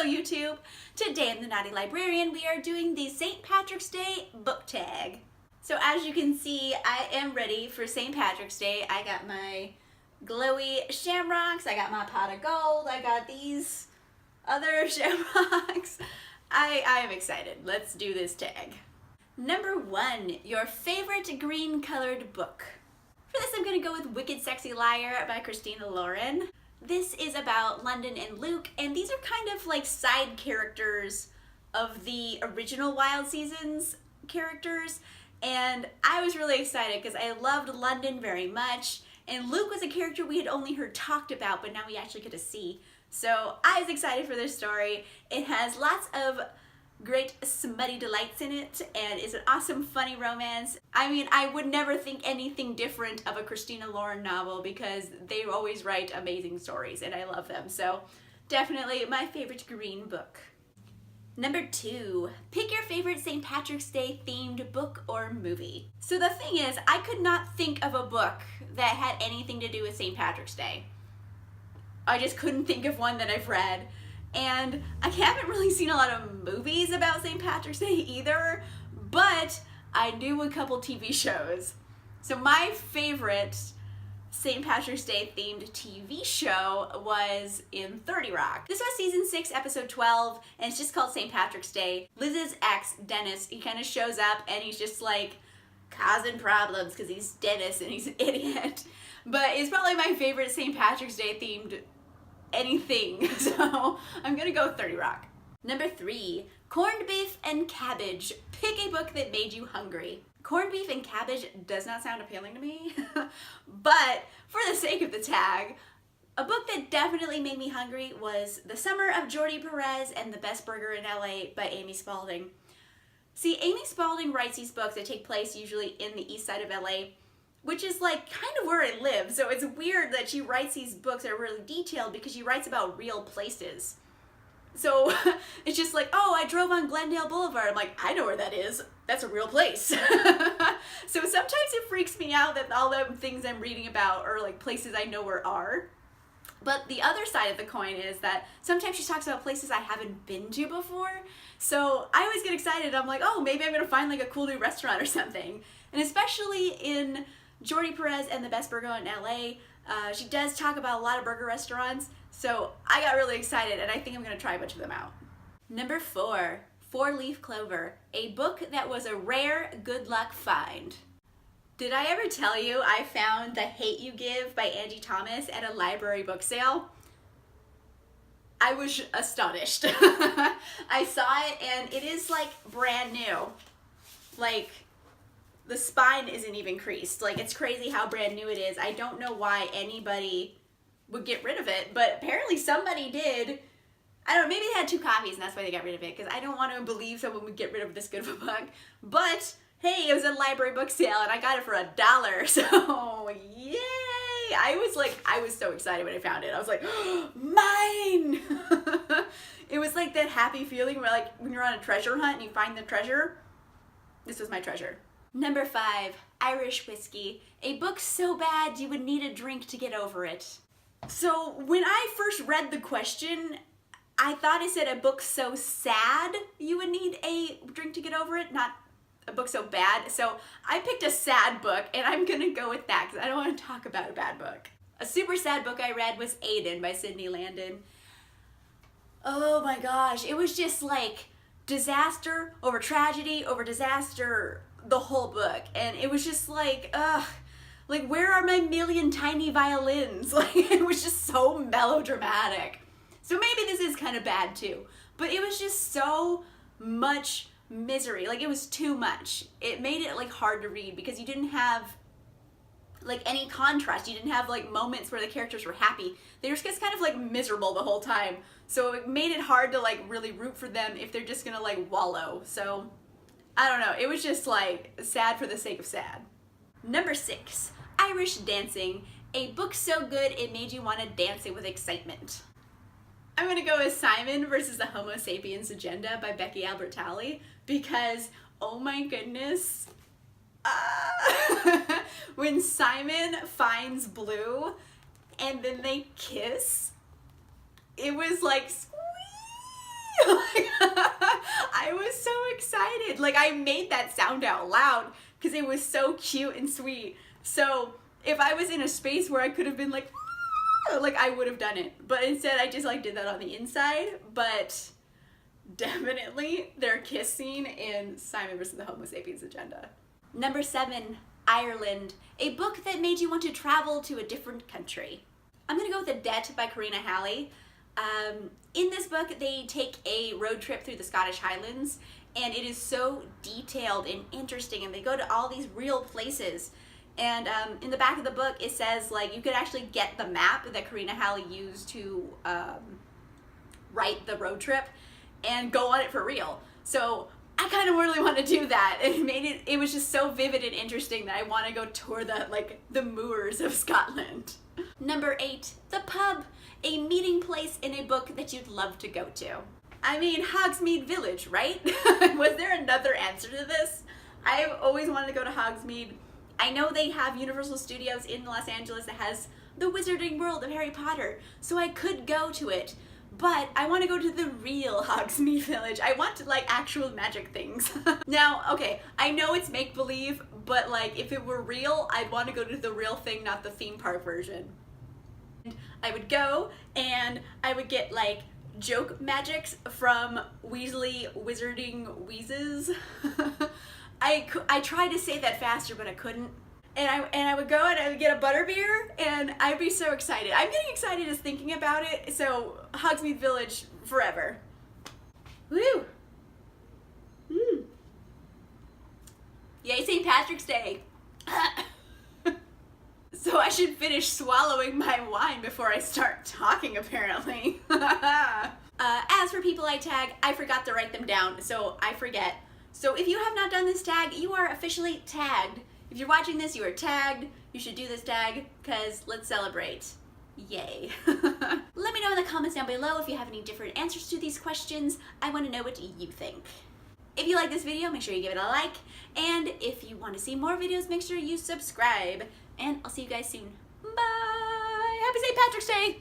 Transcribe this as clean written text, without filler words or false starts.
YouTube! Today in the Naughty Librarian we are doing the St. Patrick's Day book tag. So as you can see, I am ready for St. Patrick's Day. I got my glowy shamrocks, I got my pot of gold, I got these other shamrocks. I am excited. Let's do this tag. Number 1, your favorite green colored book. For this I'm going to go with Wicked Sexy Liar by Christina Lauren. This is about London and Luke, and these are kind of like side characters of the original Wild Seasons characters, and I was really excited because I loved London very much, and Luke was a character we had only heard talked about, but now we actually get to see. So I was excited for this story. It has lots of great smutty delights in it, and it's an awesome, funny romance. I mean, I would never think anything different of a Christina Lauren novel because they always write amazing stories, and I love them. So definitely my favorite green book. Number 2, pick your favorite St. Patrick's Day themed book or movie. So the thing is, I could not think of a book that had anything to do with St. Patrick's Day. I just couldn't think of one that I've read. And I haven't really seen a lot of movies about St. Patrick's Day either, but I do a couple TV shows. So my favorite St. Patrick's Day themed TV show was in 30 Rock. This was season 6, episode 12, and it's just called St. Patrick's Day. Liz's ex, Dennis, he kind of shows up and he's just like causing problems because he's Dennis and he's an idiot. But it's probably my favorite St. Patrick's Day themed anything, so I'm gonna go with 30 Rock. Number 3, corned beef and cabbage. Pick a book that made you hungry. Corned beef and cabbage does not sound appealing to me, but for the sake of the tag, a book that definitely made me hungry was The Summer of Jordi Perez and the Best Burger in LA by Amy Spalding. See, Amy Spalding writes these books that take place usually in the east side of LA, which is like kind of where I live. So it's weird that she writes these books that are really detailed because she writes about real places. So it's just like, oh, I drove on Glendale Boulevard. I'm like, I know where that is. That's a real place. So sometimes it freaks me out that all the things I'm reading about are like places I know where are. But the other side of the coin is that sometimes she talks about places I haven't been to before. So I always get excited. I'm like, oh, maybe I'm gonna find like a cool new restaurant or something. And especially in Jordi Perez and the Best Burger in LA, she does talk about a lot of burger restaurants, so I got really excited and I think I'm going to try a bunch of them out. Number 4, Leaf Clover, a book that was a rare good luck find. Did I ever tell you I found The Hate You Give by Angie Thomas at a library book sale? I was astonished. I saw it and it is like brand new. Like, the spine isn't even creased. Like, it's crazy how brand new it is. I don't know why anybody would get rid of it, but apparently somebody did. I don't know, maybe they had 2 copies and that's why they got rid of it, because I don't want to believe someone would get rid of this good of a book. But, hey, it was a library book sale and I got it for $1, so yay! I was so excited when I found it. I was like, oh, mine! It was like that happy feeling where, like, when you're on a treasure hunt and you find the treasure. This was my treasure. Number 5, Irish Whiskey, a book so bad you would need a drink to get over it. So when I first read the question, I thought it said a book so sad you would need a drink to get over it, not a book so bad. So I picked a sad book, and I'm gonna go with that because I don't want to talk about a bad book. A super sad book I read was Aiden by Sydney Landon. Oh my gosh, it was just like disaster over tragedy over disaster, the whole book, and it was just like, ugh, like, where are my million tiny violins? Like, it was just so melodramatic. So maybe this is kind of bad too, but it was just so much misery. Like, it was too much. It made it like hard to read because you didn't have like any contrast. You didn't have like moments where the characters were happy. They were just kind of like miserable the whole time. So it made it hard to like really root for them if they're just gonna like wallow. So I don't know, it was just like sad for the sake of sad. Number 6, Irish Dancing, a book so good it made you want to dance it with excitement. I'm gonna go with Simon versus the Homo Sapiens Agenda by Becky Albertalli because, oh my goodness, when Simon finds Blue and then they kiss, it was like, sweet. Like, I was so excited. Like, I made that sound out loud because it was so cute and sweet. So if I was in a space where I could have been like I would have done it. But instead I just like did that on the inside. But definitely their kiss scene in Simon vs. the Homo sapiens agenda. Number 7, Ireland, a book that made you want to travel to a different country. I'm gonna go with The Debt by Karina Halley. In this book, they take a road trip through the Scottish Highlands, and it is so detailed and interesting, and they go to all these real places. And in the back of the book, it says, like, you could actually get the map that Karina Halley used to write the road trip and go on it for real. So I kind of really want to do that. It was just so vivid and interesting that I want to go tour the moors of Scotland. Number 8, The Pub, a meeting place in a book that you'd love to go to. I mean, Hogsmeade Village, right? Was there another answer to this? I've always wanted to go to Hogsmeade. I know they have Universal Studios in Los Angeles that has the Wizarding World of Harry Potter, so I could go to it. But I want to go to the real Hogsmeade Village. I want to, like, actual magic things. Now, okay, I know it's make-believe, but, like, if it were real, I'd want to go to the real thing, not the theme park version. I would go, and I would get, like, joke magics from Weasley Wizarding Wheezes. I tried to say that faster, but I couldn't. And I would go and I would get a butterbeer, and I'd be so excited. I'm getting excited just thinking about it, so Hogsmeade Village forever. Woo! Yay, St. Patrick's Day! So I should finish swallowing my wine before I start talking, apparently. As for people I tag, I forgot to write them down, so I forget. So if you have not done this tag, you are officially tagged. If you're watching this, you are tagged. You should do this tag, because let's celebrate. Yay. Let me know in the comments down below if you have any different answers to these questions. I want to know what you think. If you like this video, make sure you give it a like. And if you want to see more videos, make sure you subscribe. And I'll see you guys soon. Bye! Happy St. Patrick's Day!